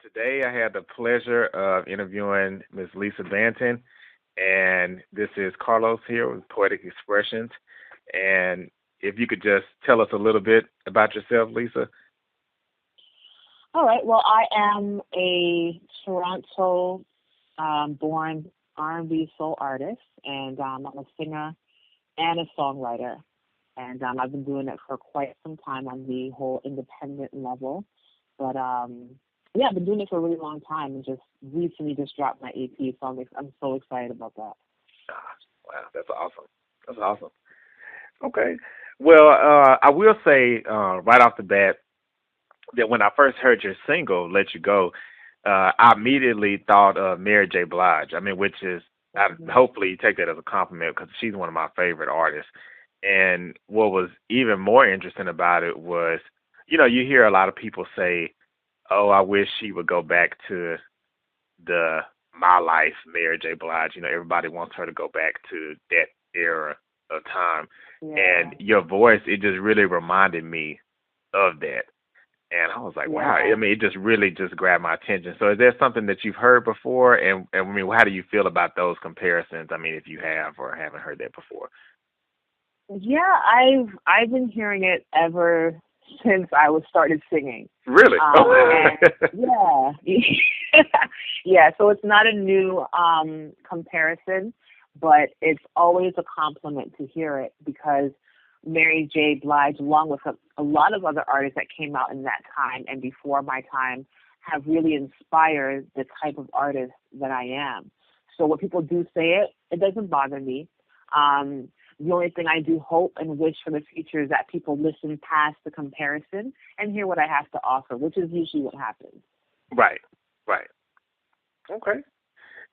Today I had the pleasure of interviewing Ms. Lisa Banton, and this is Carlos here with Poetic Expressions. And if you could just tell us a little bit about yourself, Lisa. All right. Well, I am a Toronto born R&B soul artist, and I'm a singer and a songwriter. And I've been doing it for quite some time on the whole independent level. But yeah, I've been doing it for a really long time, and just recently just dropped my EP, so I'm so excited about that. Ah, wow, that's awesome. That's awesome. Okay. Well, I will say right off the bat that when I first heard your single, "Let You Go," I immediately thought of Mary J. Blige. I mean, which is, I Hmm. hopefully you take that as a compliment because she's one of my favorite artists. And what was even more interesting about it was, you hear a lot of people say, "Oh, I wish she would go back to the My Life, Mary J. Blige." Everybody wants her to go back to that era of time. And Yeah. your voice, it just really reminded me of that. And I was like, wow. I Yeah. mean, it just really just grabbed my attention. So is there something that you've heard before? And I mean, how do you feel about those comparisons? I mean, if you have or haven't heard that before. Yeah, I've been hearing it ever since I was started singing. Really? Oh. And yeah, yeah. So it's not a new comparison, but it's always a compliment to hear it because Mary J. Blige, along with a lot of other artists that came out in that time and before my time, have really inspired the type of artist that I am. So when people do say it, it doesn't bother me. The only thing I do hope and wish for the future is that people listen past the comparison and hear what I have to offer, which is usually what happens. Right, right. Okay.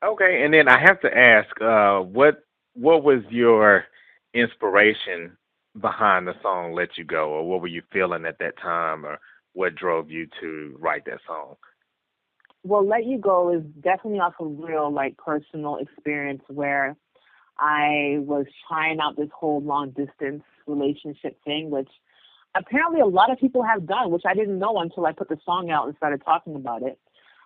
Okay, and then I have to ask, what was your inspiration behind the song "Let You Go," or what were you feeling at that time, or what drove you to write that song? Well, Let You Go is definitely off a real, like, personal experience where I was trying out this whole long distance relationship thing, which apparently a lot of people have done, which I didn't know until I put the song out and started talking about it.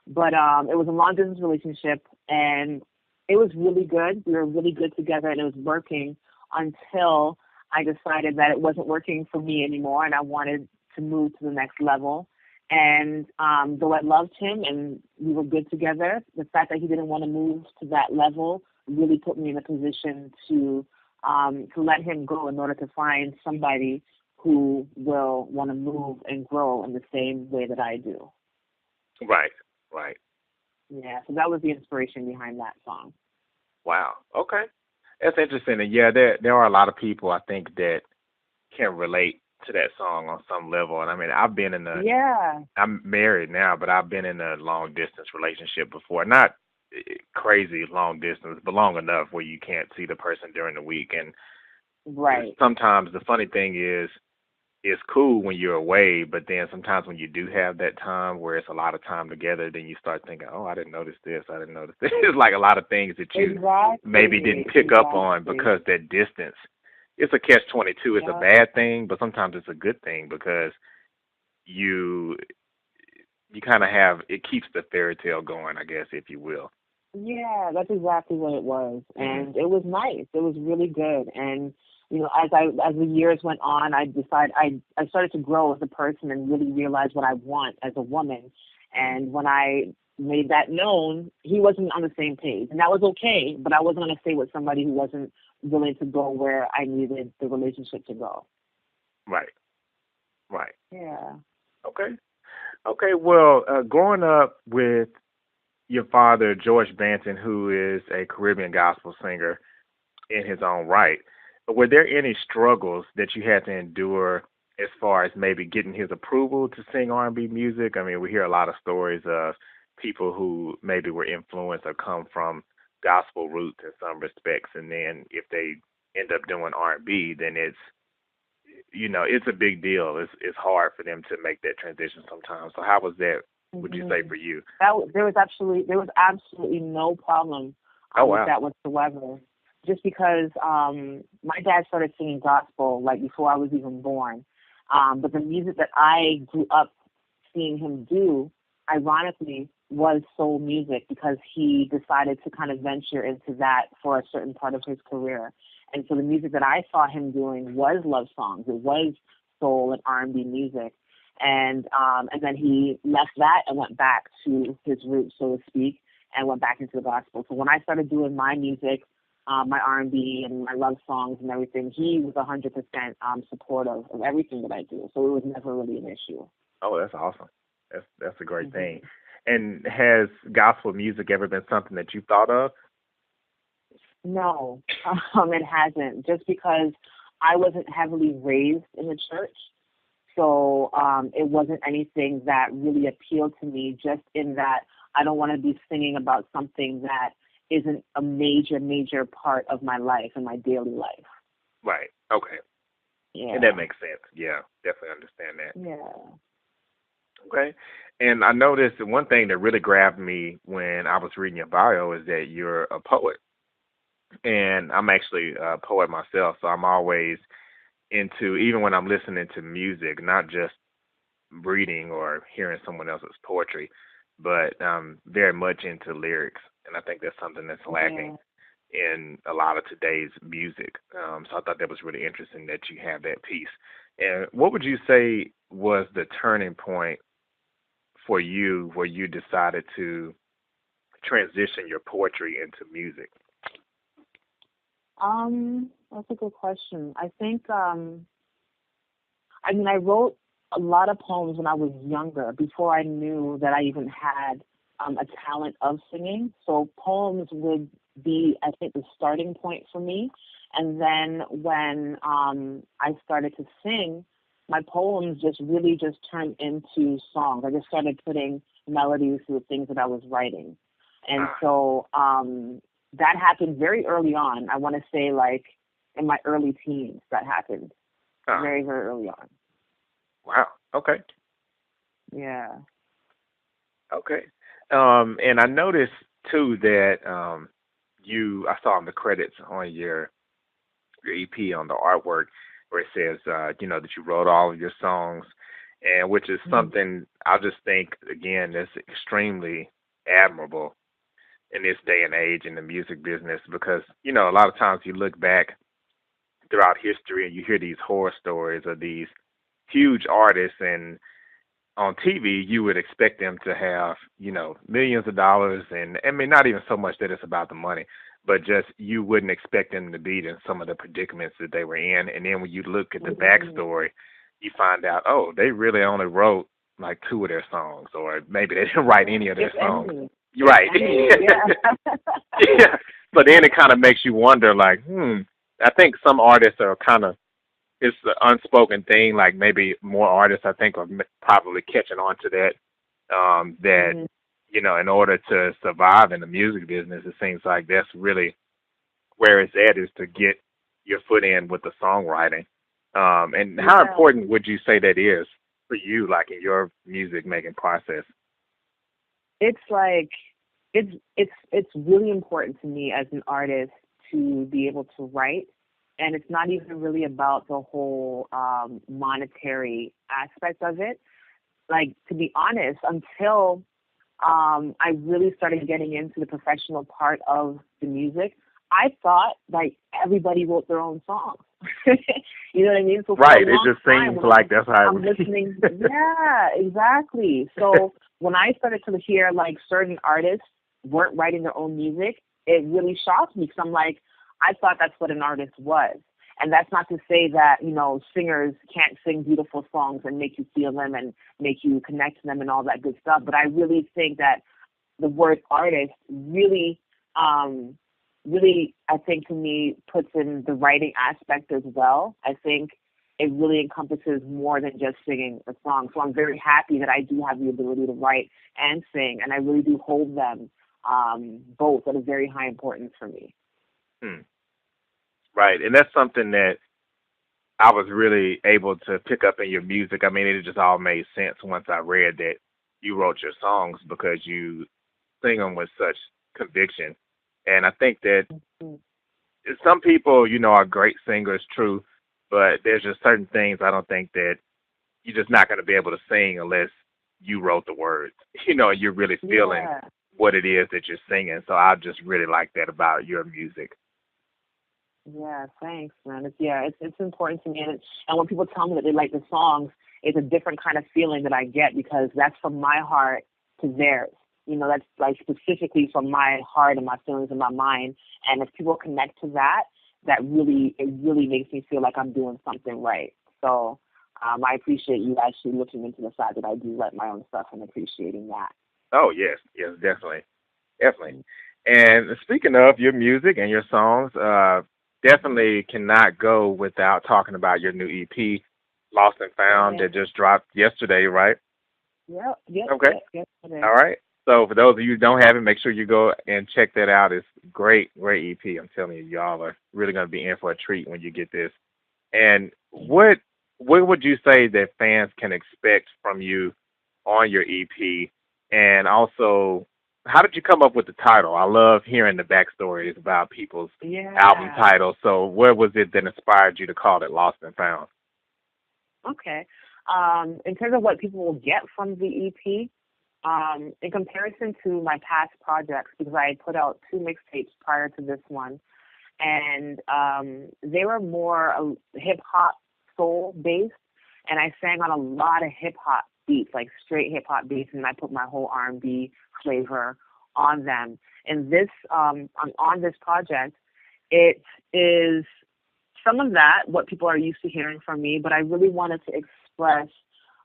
But it was a long distance relationship, and it was really good. We were really good together, and it was working until I decided that it wasn't working for me anymore, and I wanted to move to the next level. And though I loved him and we were good together, the fact that he didn't want to move to that level really put me in a position to let him go in order to find somebody who will want to move and grow in the same way that I do. Right, right. Yeah, so that was the inspiration behind that song. Wow. Okay, that's interesting. And yeah, there are a lot of people I think that can relate to that song on some level. And I mean, Yeah. I'm married now, but I've been in a long distance relationship before. Not crazy long distance, but long enough where you can't see the person during the week. And Right. sometimes the funny thing is, it's cool when you're away, but then sometimes when you do have that time where it's a lot of time together, then you start thinking, oh, I didn't notice this, I didn't notice this. It's like a lot of things that you maybe didn't Exactly. pick up on Exactly. because that distance. It's a catch 22. It's a Yeah. bad thing, but sometimes it's a good thing because you you kind of have it keeps the fairy tale going, I guess, if you will. Yeah, that's exactly what it was, Hmm. and it was nice. It was really good, and as the years went on, I started to grow as a person and really realize what I want as a woman. Hmm. And when I made that known, he wasn't on the same page, and that was okay. But I wasn't going to stay with somebody who wasn't willing to go where I needed the relationship to go. Right, right. Yeah. Okay, okay. Well, growing up with your father, George Benson, who is a Caribbean gospel singer in his own right. Were there any struggles that you had to endure as far as maybe getting his approval to sing R&B music? I mean, we hear a lot of stories of people who maybe were influenced or come from gospel roots in some respects, and then if they end up doing R&B, then it's a big deal. It's hard for them to make that transition sometimes. So how was that? Would you say Hmm. for you? There was absolutely no problem Oh with wow. that whatsoever. Just because my dad started singing gospel like before I was even born, but the music that I grew up seeing him do ironically, was soul music because he decided to kind of venture into that for a certain part of his career. And so the music that I saw him doing was love songs. It was soul and R&B music. And then he left that and went back to his roots, so to speak, and went back into the gospel. So when I started doing my music, my R&B and my love songs and everything, he was 100% supportive of everything that I do. So it was never really an issue. Oh, that's awesome. That's a great thing. And has gospel music ever been something that you thought of? No, it hasn't. Just because I wasn't heavily raised in the church, so it wasn't anything that really appealed to me. Just in that I don't want to be singing about something that isn't a major part of my life and my daily life. Right. Okay. Yeah. And that makes sense. Yeah, definitely understand that. Yeah. Okay. And I noticed that one thing that really grabbed me when I was reading your bio is that you're a poet. And I'm actually a poet myself, so I'm always into, even when I'm listening to music, not just reading or hearing someone else's poetry, but very much into lyrics. And I think that's something that's lacking in a lot of today's music. So I thought that was really interesting that you have that piece. And what would you say was the turning point for you where you decided to transition your poetry into music? That's a good question. I think I wrote a lot of poems when I was younger, before I knew that I even had a talent of singing. So poems would be, I think, the starting point for me. And then when I started to sing, my poems just really just turned into songs. I just started putting melodies to the things that I was writing. And so that happened very early on. I want to say like in my early teens that happened. Very, very early on. Wow. Okay. Yeah. Okay. And I noticed too that I saw in the credits on your EP on the artwork where it says that you wrote all of your songs, and which is something I just think again that's extremely admirable in this day and age in the music business, because a lot of times you look back throughout history and you hear these horror stories of these huge artists, and on TV you would expect them to have millions of dollars, and I mean not even so much that it's about the money, but just you wouldn't expect them to be in some of the predicaments that they were in. And then when you look at the backstory, you find out, oh, they really only wrote like 2 of their songs, or maybe they didn't write any of their songs. You're right. Yeah. So then it kind of makes you wonder, like, I think some artists are kind of, it's an unspoken thing, like maybe more artists I think are probably catching on to that, that, in order to survive in the music business, it seems like that's really where it's at, is to get your foot in with the songwriting. And how important would you say that is for you, like in your music making process? It's like it's really important to me as an artist to be able to write, and it's not even really about the whole monetary aspect of it. Like, to be honest, until I really started getting into the professional part of the music, I thought like everybody wrote their own songs. You know what I mean? So right. It just seems like that's how I'm listening. Yeah, exactly. So when I started to hear like certain artists weren't writing their own music, it really shocked me, because I'm like, I thought that's what an artist was. And that's not to say that, singers can't sing beautiful songs and make you feel them and make you connect to them and all that good stuff. But I really think that the word artist really, I think to me puts in the writing aspect as well. I think it really encompasses more than just singing a song. So I'm very happy that I do have the ability to write and sing, and I really do hold them both at a very high importance for me. Right, and that's something that I was really able to pick up in your music. I mean, it just all made sense once I read that you wrote your songs, because you sing them with such conviction. And I think that some people, are great singers, true, but there's just certain things I don't think that you're just not going to be able to sing unless you wrote the words. You know, you're really feeling Yeah. what it is that you're singing. So I just really like that about your music. Yeah, thanks, man. It's important to me, and when people tell me that they like the songs, it's a different kind of feeling that I get because that's from my heart to theirs. You know, that's like specifically from my heart and my feelings and my mind. And if people connect to that, it really makes me feel like I'm doing something right. So I appreciate you actually looking into the fact that I do write my own stuff and appreciating that. Oh yes, yes, definitely, definitely. And speaking of your music and your songs, definitely cannot go without talking about your new EP, Lost and Found, Yeah. that just dropped yesterday, right? Yep. Yep. Okay. Yep. Yep. All Today. right. So for those of you who don't have it, make sure you go and check that out. It's great, great EP. I'm telling you, y'all are really going to be in for a treat when you get this. And what would you say that fans can expect from you on your EP? And also, how did you come up with the title? I love hearing the backstories about people's album Yeah. titles. So where was it that inspired you to call it Lost and Found? Okay. In terms of what people will get from the EP, in comparison to my past projects, because I had put out two mixtapes prior to this one, and they were more hip hop soul based, and I sang on a lot of hip hop beats, like straight hip hop beats, and I put my whole R&B flavor on them. And this on this project, it is some of that what people are used to hearing from me, but I really wanted to express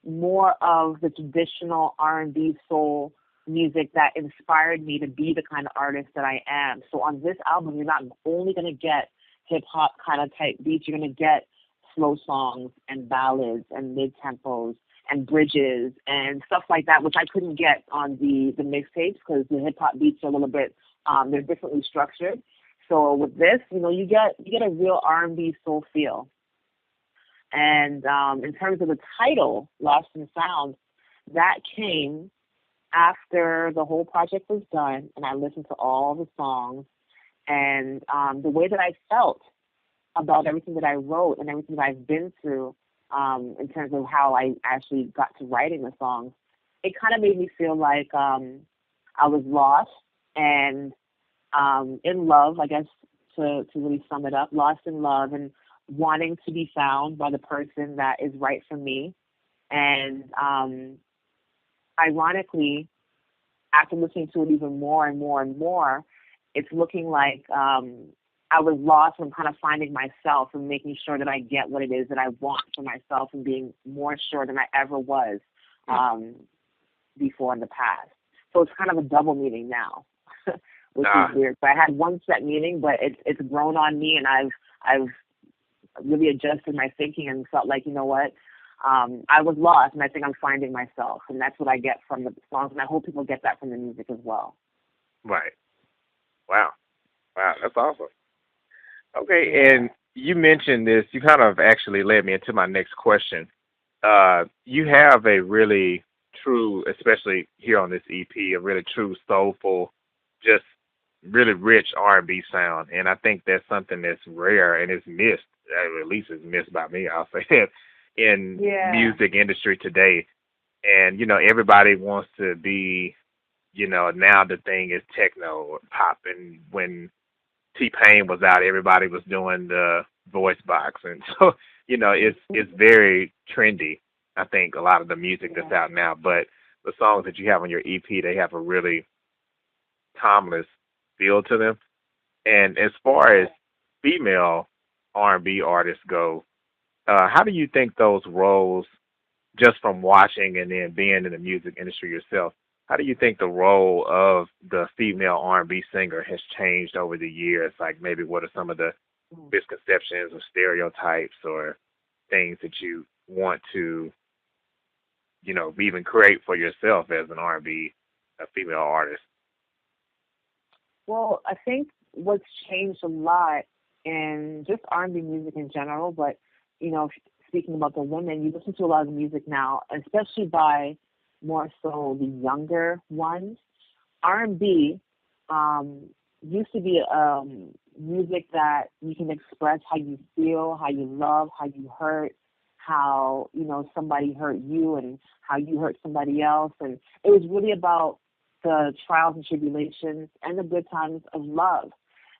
more of the traditional R&B soul music that inspired me to be the kind of artist that I am. So on this album, you're not only going to get hip hop kind of type beats, you're going to get slow songs and ballads and mid tempos and bridges and stuff like that, which I couldn't get on the mixtapes because the hip hop beats are a little bit they're differently structured. So with this, you get a real R&B soul feel. And in terms of the title, Lost and Found, that came after the whole project was done, and I listened to all the songs, and the way that I felt about everything that I wrote and everything that I've been through, in terms of how I actually got to writing the songs, it kind of made me feel like I was lost and in love, I guess, to really sum it up, lost in love and wanting to be found by the person that is right for me. And ironically, after listening to it even more and more and more, it's looking like I was lost and kind of finding myself and making sure that I get what it is that I want for myself and being more sure than I ever was um, before in the past. So it's kind of a double meaning now, which is Ah, weird. So I had one set meaning, but it's grown on me, and I've really adjusted my thinking and felt like, you know what, I was lost, and I think I'm finding myself, and that's what I get from the songs, and I hope people get that from the music as well. right. Wow. Wow. That's awesome. Okay. Yeah. And you mentioned this. You kind of actually led me into my next question. You have a really true, especially here on this EP, a really true soulful, just really rich R&B sound, and I think that's something that's rare and is missed. At least it's missed by me. I'll say that in Yeah. music industry today. And everybody wants to be. Now the thing is techno or pop, and when T Pain was out, everybody was doing the voice box, and so it's very trendy. I think a lot of the music that's Yeah. out now, but the songs that you have on your EP, they have a really timeless feel to them. And as far as Yeah. female R&B artists go, how do you think those roles, just from watching and then being in the music industry yourself, how do you think the role of the female R&B singer has changed over the years? Like maybe what are some of the Mm. misconceptions or stereotypes or things that you want to, even create for yourself as an R&B a female artist? Well, I think what's changed a lot in just R&B music in general, but speaking about the women, you listen to a lot of the music now, especially by more so the younger ones. R&B used to be music that you can express how you feel, how you love, how you hurt, how, somebody hurt you and how you hurt somebody else. And it was really about the trials and tribulations and the good times of love.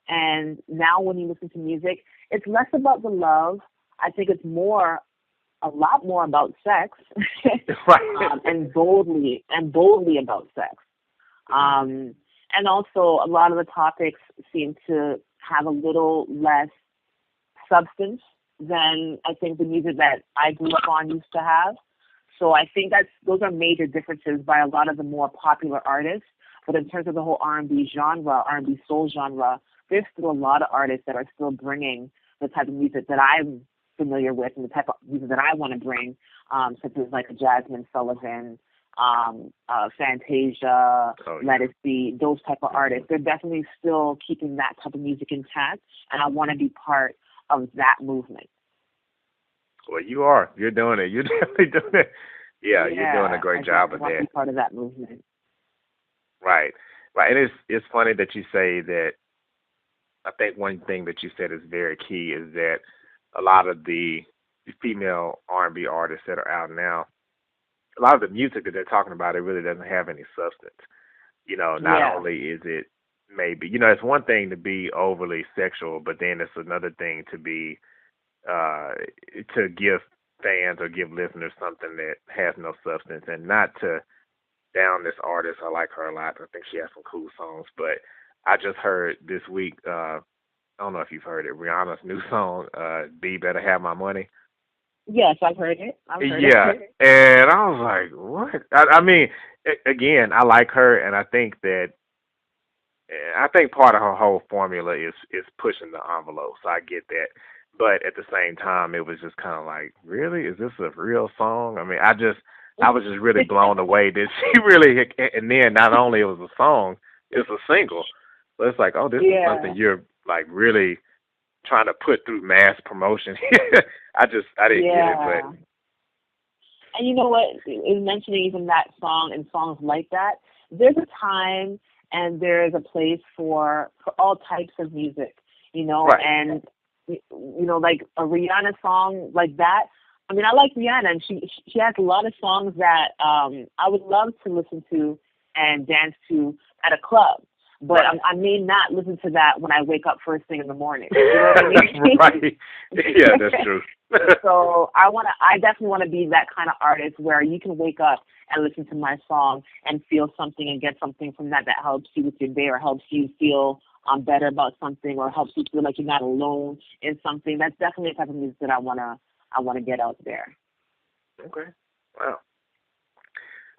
And now when you listen to music, it's less about the love. I think it's a lot more about sex, Right. and boldly about sex. And also a lot of the topics seem to have a little less substance than I think the music that I grew up on used to have. So I think those are major differences by a lot of the more popular artists. But in terms of the whole R&B genre, R&B soul genre, there's still a lot of artists that are still bringing the type of music that I'm familiar with and the type of music that I want to bring, such as like a Jasmine Sullivan, Fantasia, Oh, yeah. Let It Be, those type of artists. They're definitely still keeping that type of music intact, and I want to be part of that movement. Well, you are. You're doing it. You're definitely doing it. Yeah, you're doing a Yeah, I great job definitely of want to that. be part of that movement. Right. Right. And it's funny that you say that. I think one thing that you said is very key is that a lot of the female R&B artists that are out now, a lot of the music that they're talking about, it really doesn't have any substance. Not Yeah, only is it maybe, it's one thing to be overly sexual, but then it's another thing to be, uh, to give fans or give listeners something that has no substance, and not to down this artist. I like her a lot. I think she has some cool songs, but I just heard this week, I don't know if you've heard it, Rihanna's new song, "B Better Have My Money." yes, I've heard it. I've heard Yeah, it. and I was like, what? I mean, again, I like her, and I think part of her whole formula is pushing the envelope. So I get that, but at the same time, it was just kind of like, really, is this a real song? I mean, I was just really blown away that she really, and then not only it was a song, it's a single. So it's like, oh, this is something Yeah, you're like really trying to put through mass promotion. I didn't get it, but yeah. And you know what? In mentioning even that song and songs like that, there's a time and there's a place for all types of music, right, and like a Rihanna song like that. I mean, I like Rihanna, and she has a lot of songs that I would love to listen to and dance to at a club. But right, I may not listen to that when I wake up first thing in the morning. You know what I right. mean? Yeah, that's true. So I definitely want to be that kind of artist where you can wake up and listen to my song and feel something and get something from that helps you with your day or helps you feel better about something or helps you feel like you're not alone in something. That's definitely the type of music that I wanna get out there. Okay. Wow.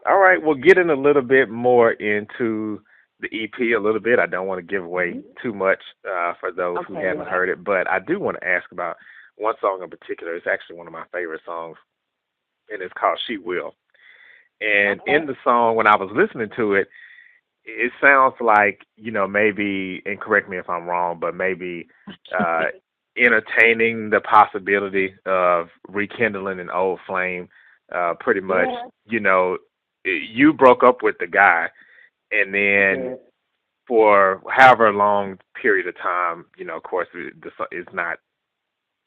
All right. Well, getting a little bit more into the EP a little bit. I don't want to give away Hmm. too much for those who Okay, haven't yeah. heard it, but I do want to ask about one song in particular. It's actually one of my favorite songs, and it's called "She Will." And Okay. in the song, when I was listening to it, it sounds like, maybe, and correct me if I'm wrong, but maybe uh, entertaining the possibility of rekindling an old flame. Pretty much, Yeah, you know, you broke up with the guy, and I then did. for however long period of time, of course, it's not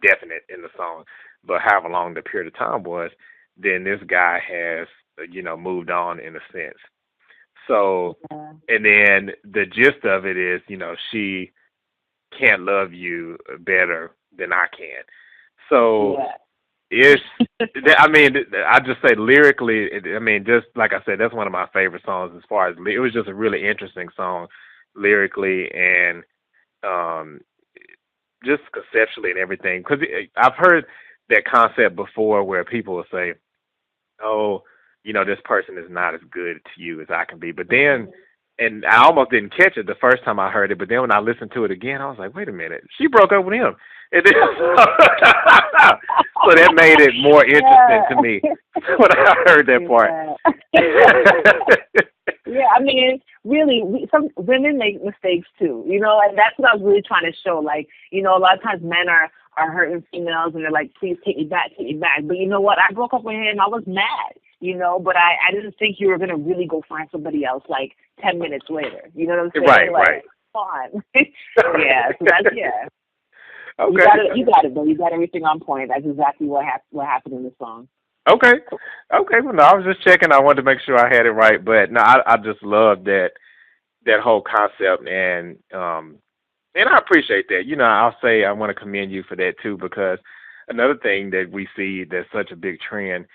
definite in the song, but however long the period of time was, then this guy has, moved on in a sense. So, Yeah. and then the gist of it is, she can't love you better than I can. So Yeah. it's, I mean, I just say lyrically, I mean, just like I said, that's one of my favorite songs as far as, it was just a really interesting song lyrically and um, just conceptually and everything. Because I've heard that concept before where people will say, oh, this person is not as good to you as I can be. But then, and I almost didn't catch it the first time I heard it, but then when I listened to it again, I was like, wait a minute, she broke up with him. And then, so that made it more interesting Yeah. to me when I heard that part. Yeah. Yeah, I mean, really, some women make mistakes too, and that's what I was really trying to show. Like, a lot of times men are hurting females and they're like, please take me back. But you know what? I broke up with him. I was mad, but I didn't think you were going to really go find somebody else like 10 minutes later. You know what I'm saying? Right, Like, right. come on. Yeah, so that's, yeah. You Okay. got it. You got it, though. You got everything on point. That's exactly what happened in the song. Okay. Okay. Well, no, I was just checking. I wanted to make sure I had it right, but no, I just love that whole concept, and I appreciate that. I'll say I want to commend you for that too, because another thing that we see that's such a big trend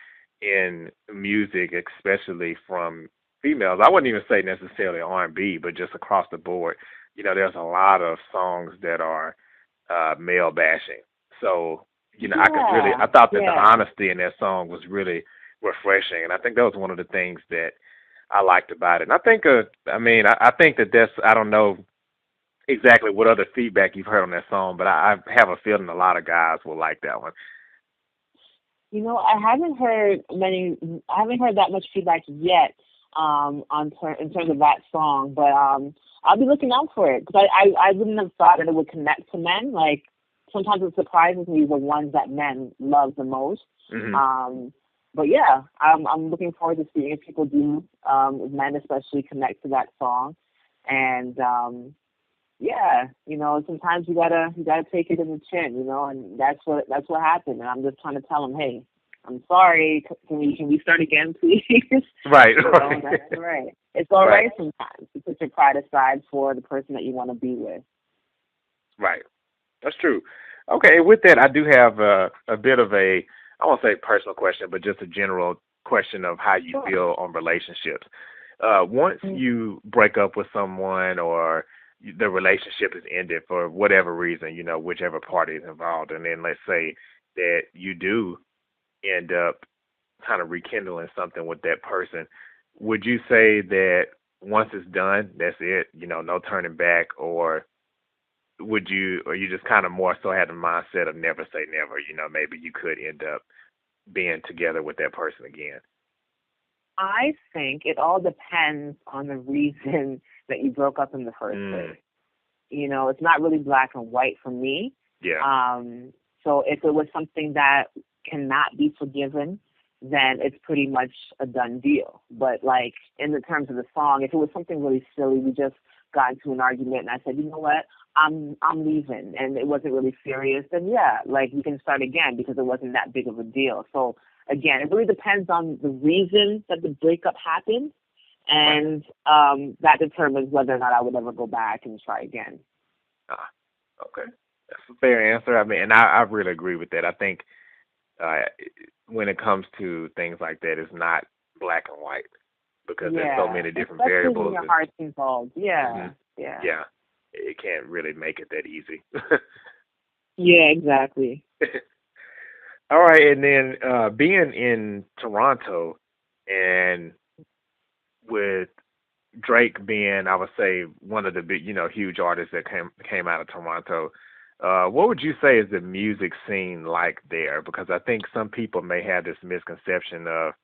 in music, especially from females, I wouldn't even say necessarily R&B, but just across the board. There's a lot of songs that are male bashing. So, I Yeah, thought that the yeah. honesty in that song was really refreshing, and I think that was one of the things that I liked about it. And I think, I think that I don't know exactly what other feedback you've heard on that song, but I have a feeling a lot of guys will like that one. I haven't heard I haven't heard that much feedback yet in terms of that song, but I'll be looking out for it because I wouldn't have thought that it would connect to men. Like sometimes it surprises me the ones that men love the most. Hmm. Um, but yeah, I'm looking forward to seeing if people do, men especially, connect to that song, and yeah, sometimes you gotta take it in the chin, and that's what happened. And I'm just trying to tell him, hey, I'm sorry. Can we start again, please? Right, That's all right. It's all right, right sometimes to put your pride aside for the person that you want to be with. right. That's true. Okay, with that, I do have a bit of I won't say personal question, but just a general question of how you Sure. feel on relationships. Once you break up with someone or the relationship is ended for whatever reason, whichever party is involved, and then let's say that you do end up kind of rekindling something with that person, would you say that once it's done, that's it, no turning back, or you just kind of more so had the mindset of never say never, maybe you could end up being together with that person again? I think it all depends on the reason that you broke up in the first Mm, place. It's not really black and white for me. yeah, So if it was something that cannot be forgiven, then it's pretty much a done deal. But like in the terms of the song, if it was something really silly, we just got into an argument and I said, you know what, I'm leaving, and it wasn't really serious, then yeah, like we can start again because it wasn't that big of a deal. So again, it really depends on the reason that the breakup happened, right. and that determines whether or not I would ever go back and try again. Ah, okay. That's a fair answer. And I really agree with that. I think uh, when it comes to things like that, it's not black and white because there's so Yeah, many different especially when variables. your heart's involved. Hmm. Yeah, yeah, Yeah, it can't really make it that easy. yeah, exactly. All right, and then being in Toronto and with Drake being, I would say, one of the big, huge artists that came out of Toronto. What would you say is the music scene like there? Because I think some people may have this misconception of,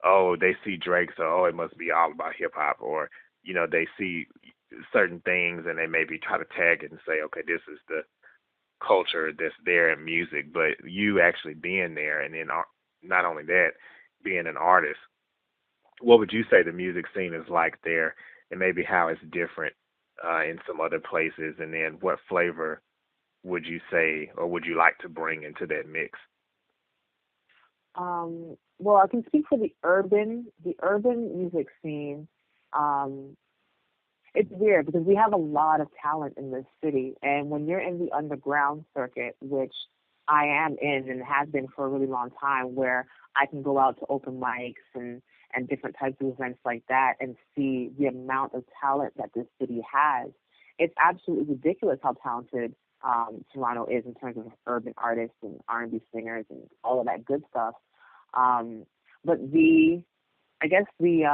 oh, they see Drake, so oh, it must be all about hip hop, or they see certain things and they maybe try to tag it and say, okay, this is the culture that's there in music. But you actually being there, and then not only that, being an artist, what would you say the music scene is like there, and maybe how it's different in some other places, and then what flavor would you say or would you like to bring into that mix? Well, I can speak for the urban music scene. Um, it's weird because we have a lot of talent in this city, and when you're in the underground circuit, which I am in and have been for a really long time, where I can go out to open mics and different types of events like that and see the amount of talent that this city has. It's absolutely ridiculous how talented Toronto is in terms of urban artists and R&B singers and all of that good stuff. Um, but I guess the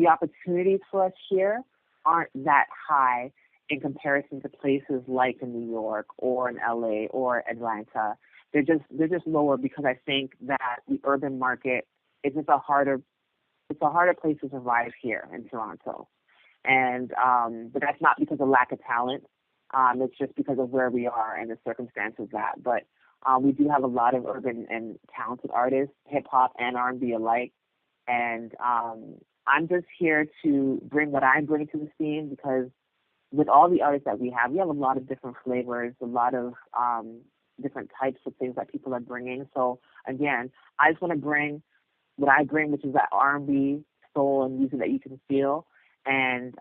opportunities for us here aren't that high in comparison to places like in New York or in LA or Atlanta. They're just lower because I think that the urban market is just a harder place to survive here in Toronto. And but that's not because of lack of talent. It's just because of where we are and the circumstances that. But we do have a lot of urban and talented artists, hip hop and R&B alike. And I'm just here to bring what I bring to the scene because with all the artists that we have a lot of different flavors, a lot of different types of things that people are bringing. So again, I just want to bring what I bring, which is that R&B, soul, and music that you can feel, and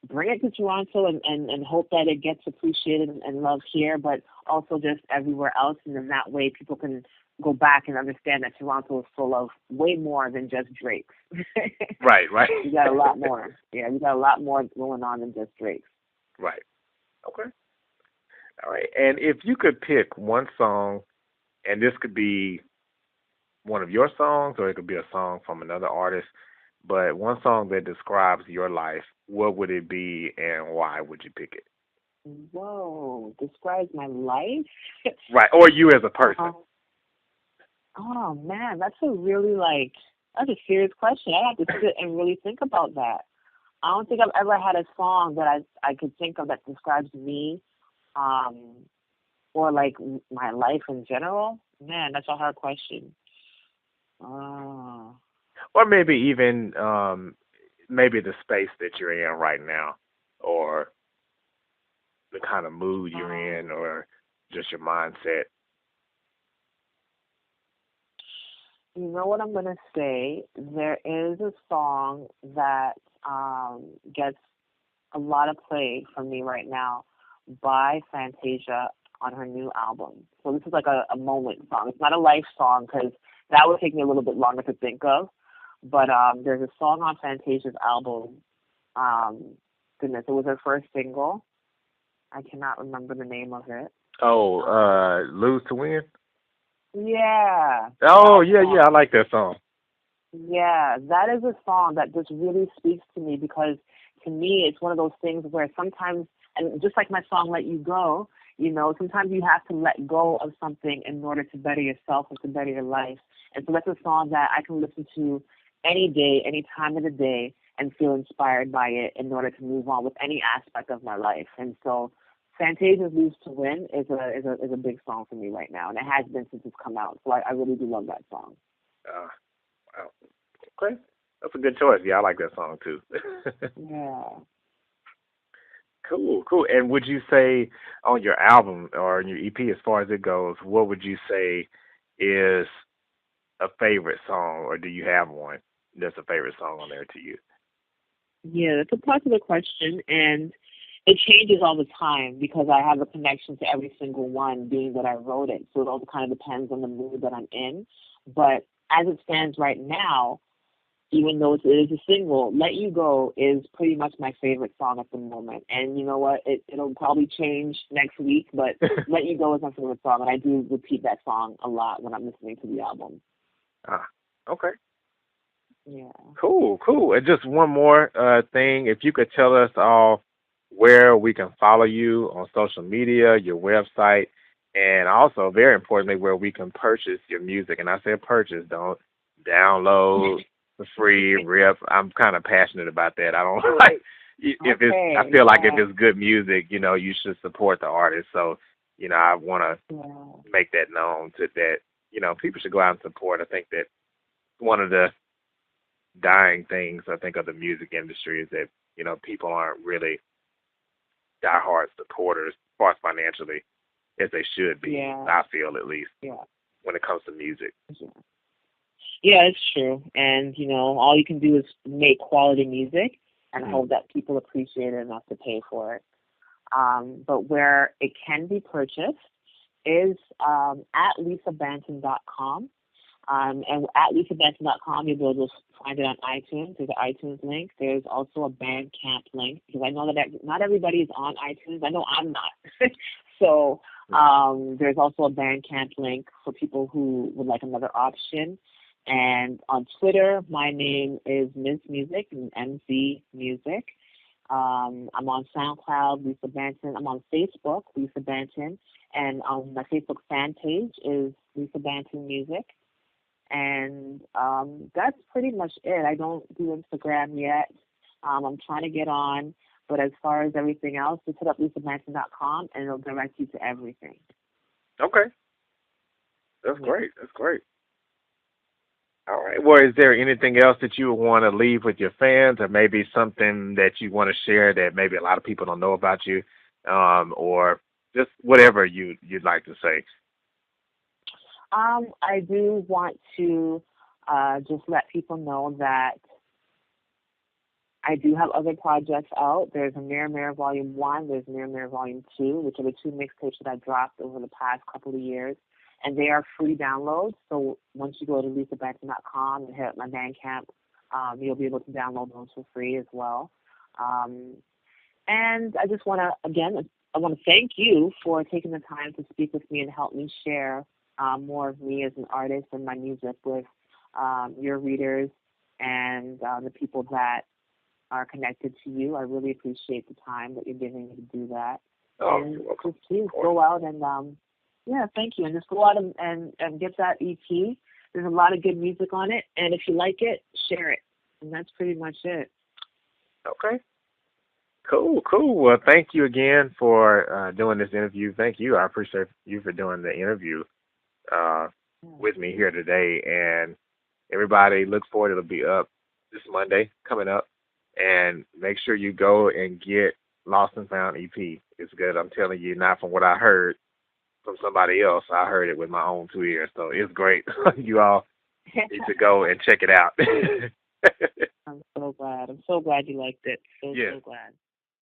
bring it to Toronto and hope that it gets appreciated and loved here, but also just everywhere else. And in that way, people can go back and understand that Toronto is full of way more than just Drakes. Right, right. We got a lot more. Yeah, we got a lot more going on than just Drakes. Right. Okay. All right. And if you could pick one song, and this could be one of your songs or it could be a song from another artist, but one song that describes your life, what would it be and why would you pick it? Whoa, describes my life? Right. Or you as a person. Oh man, that's a really that's a serious question. I have to sit and really think about that. I don't think I've ever had a song that I could think of that describes me, or like my life in general. Man, that's a hard question. Oh. Or maybe even maybe the space that you're in right now, or the kind of mood you're in, or just your mindset. You know what I'm going to say? There is a song that gets a lot of play from me right now by Fantasia on her new album. So this is like a moment song. It's not a life song because that would take me a little bit longer to think of. But there's a song on Fantasia's album. Goodness, it was her first single. I cannot remember the name of it. Oh, Lose to Win? Yeah. Oh, yeah, I like that song. Yeah, that is a song that just really speaks to me because to me it's one of those things where sometimes, and just like my song Let You Go, sometimes you have to let go of something in order to better yourself and to better your life. And so that's a song that I can listen to any day, any time of the day, and feel inspired by it in order to move on with any aspect of my life. And so Fantasia's Lose to Win is a big song for me right now, and it has been since it's come out. So I really do love that song. Wow. Okay. That's a good choice. Yeah, I like that song too. Yeah. Cool. And would you say on your album or in your EP, as far as it goes, what would you say is a favorite song, or do you have one that's a favorite song on there to you? Yeah, that's a popular question, and it changes all the time because I have a connection to every single one, being that I wrote it. So it all kind of depends on the mood that I'm in. But as it stands right now, even though it is a single, Let You Go is pretty much my favorite song at the moment. And you know what? It'll probably change next week, but Let You Go is my favorite song, and I do repeat that song a lot when I'm listening to the album. Okay. Yeah. Cool. And just one more thing, if you could tell us all where we can follow you on social media, your website, and also, very importantly, where we can purchase your music. And I say purchase, don't download for free, rip. I'm kind of passionate about that. I don't like if it's. I feel like if it's good music, you should support the artist. So, I want to make that known that people should go out and support. I think that one of the dying things I think of the music industry is that people aren't really diehard supporters as far as financially as they should be. Yeah. I feel, at least, when it comes to music. Yeah, it's true. And all you can do is make quality music and hope that people appreciate it enough to pay for it. But where it can be purchased is at lisabanton.com. And at lisabanton.com, you'll be able to find it on iTunes. There's an iTunes link. There's also a Bandcamp link, because I know that not everybody is on iTunes. I know I'm not. So there's also a Bandcamp link for people who would like another option. And on Twitter, my name is Ms. Music, MZ Music. I'm on SoundCloud, Lisa Banton. I'm on Facebook, Lisa Banton. And my Facebook fan page is Lisa Banton Music. And that's pretty much it. I don't do Instagram yet. I'm trying to get on. But as far as everything else, just hit up lisabanton.com and it'll direct you to everything. Okay. That's great. All right. Well, is there anything else that you want to leave with your fans, or maybe something that you want to share that maybe a lot of people don't know about you, or Just whatever you'd like to say. I do want to just let people know that I do have other projects out. There's a Mirror Mirror Volume 1, there's Mirror Mirror Volume 2, which are the two mixtapes that I dropped over the past couple of years. And they are free downloads. So once you go to lisabanton.com and hit my Bandcamp, you'll be able to download those for free as well. Um, and I just want to, again, I want to thank you for taking the time to speak with me and help me share more of me as an artist and my music with your readers and the people that are connected to you. I really appreciate the time that you're giving me to do that. Oh, And you're welcome. just please go out and yeah, thank you. And just go out and get that EP. There's a lot of good music on it, and if you like it, share it. And that's pretty much it. Okay. Cool, cool. Well, thank you again for doing this interview. Thank you. I appreciate you for doing the interview uh, Yeah. with me here today. And everybody, look forward. It'll be up this Monday coming up. And make sure you go and get Lost and Found EP. It's good. I'm telling you, not from what I heard from somebody else. I heard it with my own 2 ears. So it's great. You all need to go and check it out. I'm so glad. I'm so glad you liked it. So, Yes. so glad.